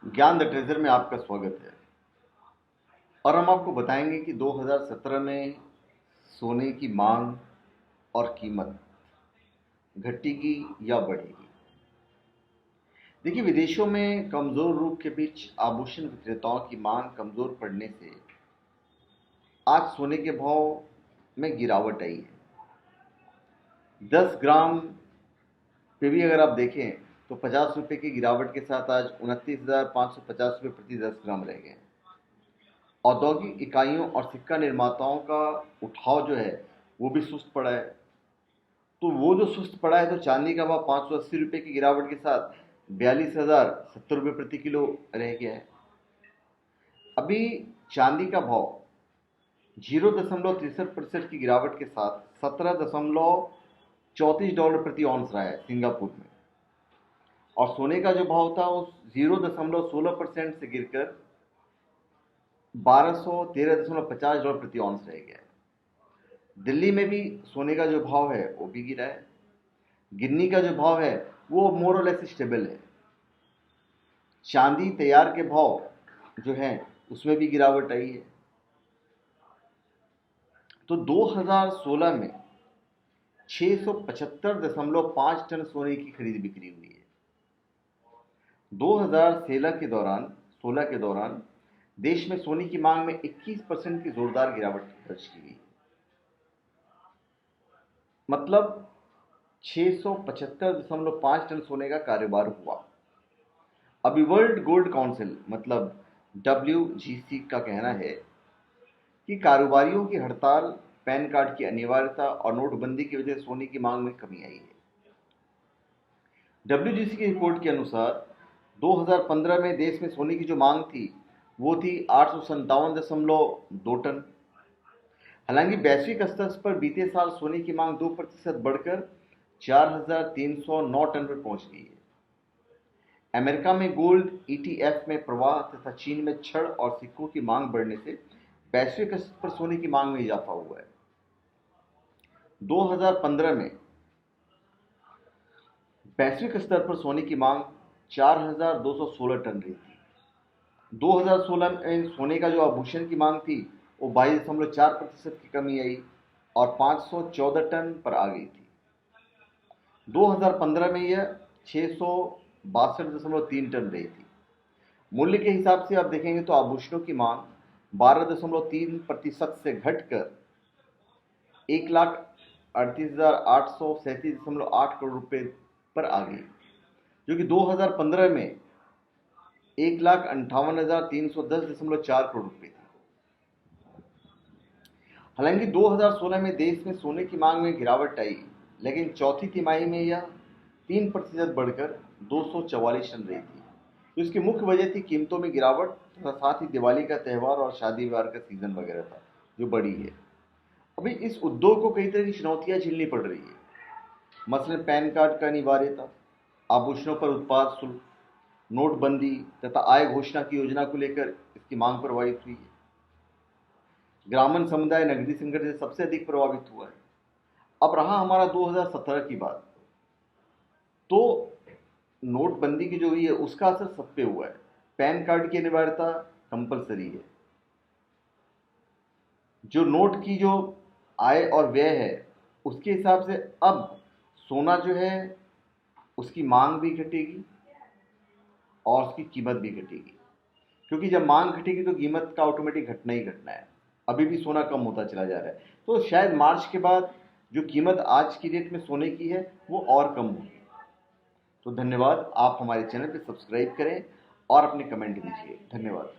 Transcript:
ज्ञान the treasure में आपका स्वागत है। और हम आपको बताएंगे कि 2017 में सोने की मांग और कीमत घटेगी या बढ़ेगी। देखिए, विदेशों में कमजोर रूप के बीच आभूषण विक्रेताओं की मांग कमजोर पड़ने से आज सोने के भाव में गिरावट आई है। 10 ग्राम पे भी अगर आप देखें तो 50 रुपये की गिरावट के साथ आज 29,550 रुपये प्रति 10 ग्राम रह गए। औद्योगिक इकाइयों और सिक्का निर्माताओं का उठाव जो है वो भी सुस्त पड़ा है। तो वो जो सुस्त पड़ा है तो चांदी का भाव 580 रुपये की गिरावट के साथ 42,070 रुपये प्रति किलो रह गया है। अभी चांदी का भाव 0.63% की गिरावट के साथ $17.34 प्रति ऑन्स रहा है सिंगापुर में। और सोने का जो भाव था वो 0.16% से गिरकर $1,213.50 प्रति ऑन्स रह गया है। दिल्ली में भी सोने का जो भाव है वो भी गिरा है। गिन्नी का जो भाव है वो मोर और लेस स्टेबल है। चांदी तैयार के भाव जो है उसमें भी गिरावट आई है। तो 2016 में 675.5 टन सोने की खरीद बिक्री हुई है। 2016 के दौरान देश में सोने की मांग में 21% की जोरदार गिरावट दर्ज की गई। मतलब 675.5 टन सोने का कारोबार हुआ। अभी वर्ल्ड गोल्ड काउंसिल मतलब WGC का कहना है कि कारोबारियों की हड़ताल, पैन कार्ड की अनिवार्यता और नोटबंदी की वजह से सोने की मांग में कमी आई है। WGC की रिपोर्ट के अनुसार 2015 में देश में सोने की जो मांग थी वो थी 857.2 टन। हालांकि वैश्विक स्तर पर बीते साल सोने की मांग 2% बढ़कर 4,309 टन पर पहुंच गई है। अमेरिका में गोल्ड ETF में प्रवाह तथा चीन में छड़ और सिक्कों की मांग बढ़ने से वैश्विक स्तर पर सोने की मांग में इजाफा हुआ है। 2015 में वैश्विक स्तर पर सोने की मांग 4,216 टन रही थी। 2016 में सोने का जो आभूषण की मांग थी वो 22.4% की कमी आई और 514 टन पर आ गई थी। 2015 में यह 662.3 टन रही थी। मूल्य के हिसाब से आप देखेंगे तो आभूषणों की मांग 12.3% से घटकर 1,38,837.8 करोड़ रुपए पर आ गई, जो कि 2015 में 1,58,310.4 करोड़ रुपए थी। हालांकि 2016 में देश में सोने की मांग में गिरावट आई, लेकिन चौथी तिमाही में यह 3% बढ़कर 244 टन रही थी। तो इसकी मुख्य वजह थी कीमतों में गिरावट तथा साथ ही दिवाली का त्यौहार और शादी विवाह का सीजन वगैरह था जो बढ़ी है। अभी इस उद्योग को कई तरह की चुनौतियां झेलनी पड़ रही है। मसलन पैन कार्ड का अनिवार्यता, आभूषणों पर उत्पाद शुल्क, नोटबंदी तथा आय घोषणा की योजना को लेकर इसकी मांग प्रभावित हुई है। ग्रामीण समुदाय नकदी संकट से सबसे अधिक प्रभावित हुआ है। अब रहा हमारा 2017 की बात, तो नोटबंदी की जो हुई है उसका असर सब पे हुआ है। पैन कार्ड की अनिवार्यता कंपलसरी है। जो नोट की जो आय और व्यय है उसके हिसाब से अब सोना जो है उसकी मांग भी घटेगी और उसकी कीमत भी घटेगी, क्योंकि जब मांग घटेगी तो कीमत का ऑटोमेटिक घटना ही घटना है। अभी भी सोना कम होता चला जा रहा है, तो शायद मार्च के बाद जो कीमत आज की डेट में सोने की है वो और कम होगी। तो धन्यवाद। आप हमारे चैनल पे सब्सक्राइब करें और अपने कमेंट दीजिए। धन्यवाद।